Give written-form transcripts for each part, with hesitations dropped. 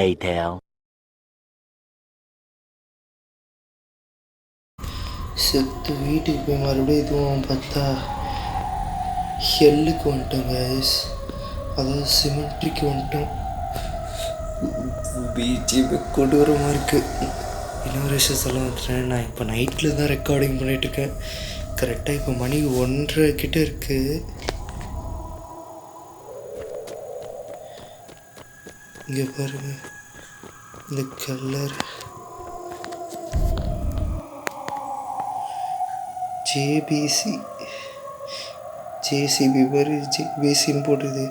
later. செத்து வீட்டுக்கு போய் மறுபடியும் இதுவும் பார்த்தா ஹெல்லுக்கு வந்துட்டோம் கைஸ். அதாவது சிமெண்ட்ரிக்கு வந்துட்டோம். பிஜிபி கொடூரமாக இருக்குது. இன்னொரு விஷயம் சொல்ல வந்துட்டேன், நான் இப்போ நைட்டில் தான் ரெக்கார்டிங் பண்ணிகிட்ருக்கேன். கரெக்டாக இப்போ மணி 1:30 கிட்ட இருக்குது. இங்கே பாருங்க இந்த கலர் ஜேபிசி ஜேசிபி மாதிரி ஜேபிசின்னு போடுது.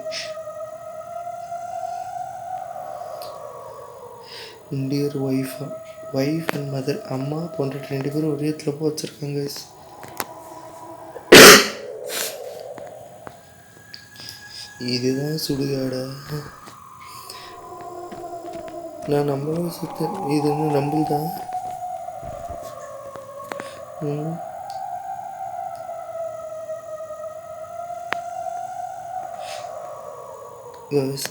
இண்டியர் ஒய்ஃப் அண்ட் மதர், அம்மா போன்ற 2 பேரும் ஒரே இடத்துல போய் வச்சுருக்காங்க. இதுதான் சுடுகாடா? நான் நம்பவும் சுத்தேன். இது ஒன்று நம்புதான்.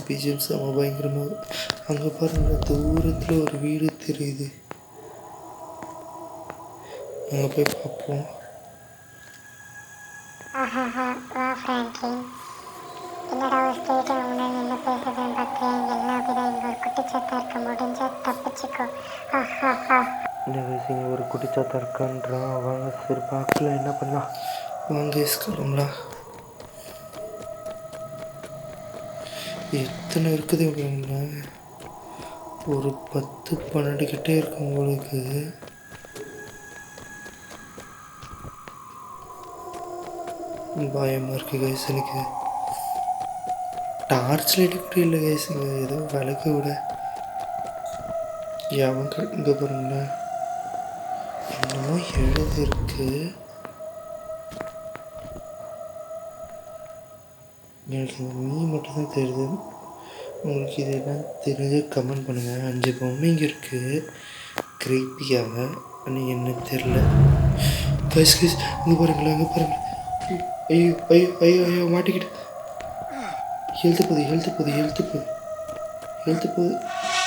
பிஜிஎம் செம பயங்கரமாக. அங்கே பாருங்க தூரத்தில் ஒரு வீடு தெரியுது. அங்கே போய் பார்ப்போம். என்னடா ஒரு ஸ்டேஜ் முன்னாடி என்ன பேசுறதுன்னு பார்க்குறேன். எல்லாம் அப்படிதான். இங்கே ஒரு குட்டிச்சாத்தா இருக்க, முடிஞ்சா தப்பிச்சுக்கோ. இந்த வயசுங்க ஒரு குட்டிச்சாத்தா இருக்கான்றான். வாங்க சரி பார்க்கல என்ன பண்ணலாம். வாங்க கிளம்பலாம். எத்தனை இருக்குது இவ்வளோங்களா? ஒரு 10-12 கிட்டே இருக்கும் உங்களுக்கு. பயமாக இருக்குது கைஸ். எனக்கு டார்ச் லைட்டு கூட இல்லை கைஸுங்க. ஏதோ விளக்கு விட அவங்க இங்கே பாருங்களேன் என்னமோ எழுதிருக்கு. எனக்கு இந்த மீ மட்டும்தான் தெரியுது. உங்களுக்கு இதெல்லாம் தெரிஞ்சு கமெண்ட் பண்ணுங்கள். 5 பொம்மைங்க இருக்குது கிரீப்பியாக. ஆனால் என்ன தெரில கைஸ். இங்கே பாருங்களேன், இங்கே பாருங்கள். ஐயோ ஐயோ ஐயோ ஐயோ மாட்டிக்கிட்டு. ஹெல்த்து போகுது.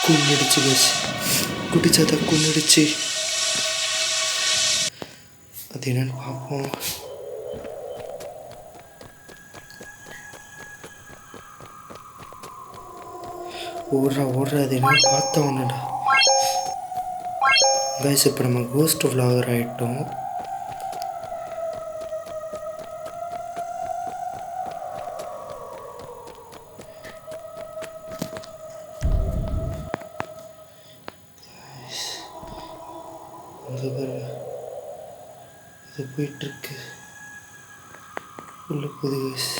கொன்னுடுச்சு கைஸ். குட்டிச்சாத்தா கொன்னுடுச்சு. அது என்னன்னு பார்ப்போம். ஓடுறா அது என்னன்னு பார்த்தா ஒன்றுடா கைஸ். இப்போ நம்ம கோஸ்ட் விளாகர் ஆகிட்டோம். அங்கே பாருங்க இது போயிட்டுருக்கு. உள்ள போகுது கைஸ்.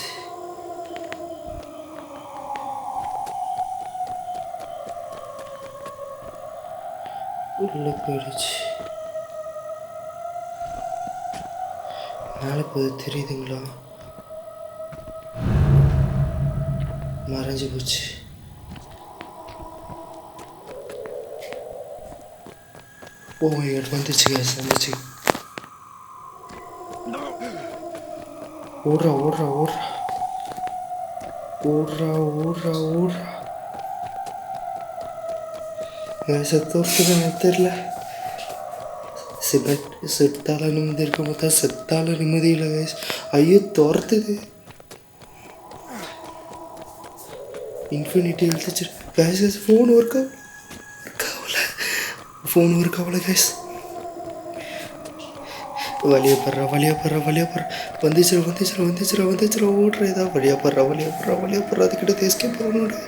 உள்ளே போயிடுச்சு. மேலே போகுது தெரியுதுங்களா? மறைஞ்சு போச்சு. ஓ மை காட், வந்துச்சு கேஸ் வந்துச்சு. ஓடுறா செத்தோர்த்துக்கு எனக்கு தெரியல. செத்தால நிம்மதி இருக்க பார்த்தா செத்தால நிம்மதி இல்லை கைஸ். ஐயோ துரத்துது. இன்ஃபினிட்டி எழுதிச்சு கைஸ். ஃபோன் ஒர்க் ஆகல கைஸ். வழியா போடுறா. வந்துச்சுரா. ஓடுற ஏதா வழியா போடுறா. அதுக்கிட்ட எஸ்கேப் பண்ணணும்டா.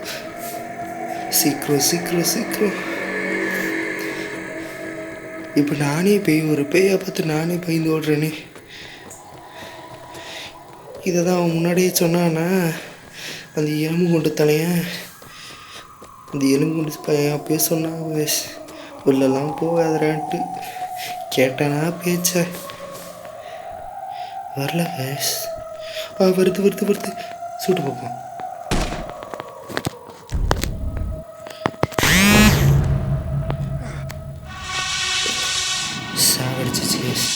சீக்கிரம். இப்போ நானே ஒரு பேயை பார்த்து நானே பயந்து ஓடுறேனே. இதை தான் அவன் முன்னாடியே சொன்னானா, அந்த எலும்பு கொண்டு தலையன். அந்த எலும்பு கொண்டு பையன் அப்பயே சொன்னாங்க உள்ளெல்லாம் போகாதரான்ட்டு. கேட்டானா பேச்ச வரல கேஸ். வருது சூட்டு பார்ப்போம். சாவடிச்சிச்சு கேஸ்.